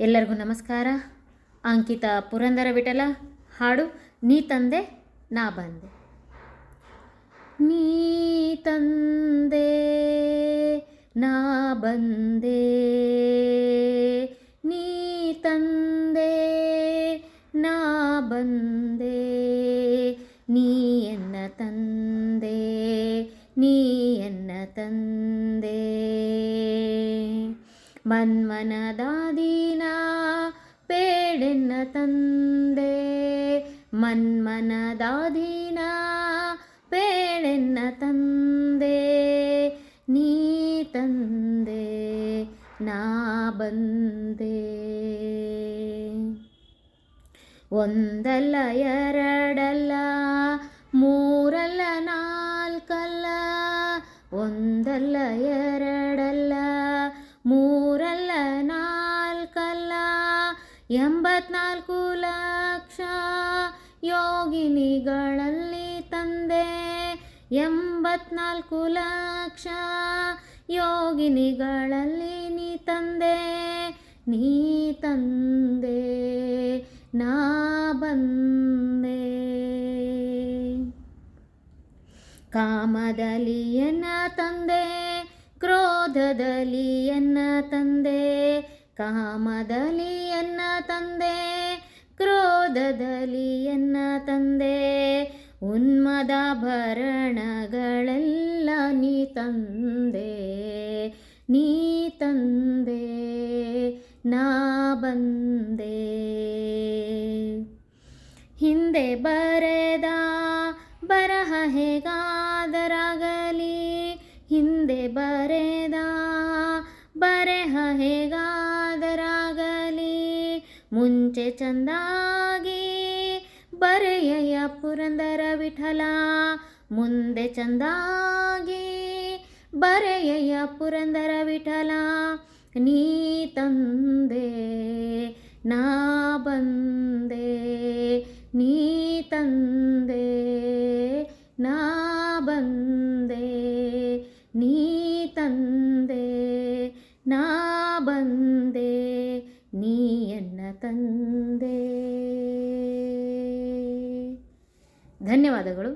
ಎಲ್ಲರಿಗೂ ನಮಸ್ಕಾರ. ಅಂಕಿತ ಪುರಂದರ ವಿಠಲ ಹಾಡು ನೀ ತಂದೆ ನಾ ಬಂದೆ. ನೀ ತಂದೆ ನಾ ಬಂದೆ, ನೀ ತಂದೆ ನಾ ಬಂದೆ, ನೀ ಎನ್ನ ತಂದೆ, ನೀ ಎನ್ನ ತಂದೆ. ಮನ್ಮನದಾದೀನ ಪೇಡೆನ್ನ ತಂದೆ, ಮನ್ಮನದಾದೀನ ಪೇಡೆನ್ನ ತಂದೆ, ನೀ ತಂದೆ ನಾ ಬಂದೆ. ಒಂದಲ್ಲ ಎರಡಲ್ಲ ಮೂರಲ್ಲ ನಾಲ್ಕಲ್ಲ, ಒಂದಲ್ಲ ಎರಡಲ್ಲ ಮೂರಲ್ಲ ನಾಲ್ಕಲ್ಲ 84 ಲಕ್ಷ ಯೋಗಿನಿಗಳಲ್ಲಿ ತಂದೆ, 84 ಲಕ್ಷ ಯೋಗಿನಿಗಳಲ್ಲಿ ನೀ ತಂದೆ, ನೀ ತಂದೆ ನಾ ಬಂದೆ. ಕಾಮದಲ್ಲಿ ಎನ್ನ ತಂದೆ, ಕ್ರೋಧದಲ್ಲಿ ಎನ್ನ ತಂದೆ, ಕಾಮದಲ್ಲಿ ಎನ್ನ ತಂದೆ, ಕ್ರೋಧದಲ್ಲಿ ಎನ್ನ ತಂದೆ, ಉನ್ಮದಾಭರಣಗಳೆಲ್ಲ ನೀ ತಂದೆ, ನೀ ತಂದೆ ನಾ ಬಂದೆ. ಹಿಂದೆ ಬರೆದ ಬರಹ ಹೇಗಾದರಾಗಲಿ, ಹಿಂದೆ ಬರೆದ ಬರೆಹ ಹೇಗಾದರಾಗಲಿ, ಮುಂಚೆ ಚಂದಾಗಿ ಬರೆಯಯ್ಯ ಪುರಂದರ ವಿಠಲ, ಮುಂದೆ ಚಂದಾಗಿ ಬರೆಯಯ್ಯ ಪುರಂದರ ವಿಠಲ. ನೀ ತಂದೆ ನಾ ಬಂದೆ, ನೀ ತಂದೆ ನಾ ಬಂದೆ, ನೀ ತಂದೆ ನಾ ಬಂದೆ, ನೀ ಎನ್ನ ತಂದೆ. ಧನ್ಯವಾದಗಳು.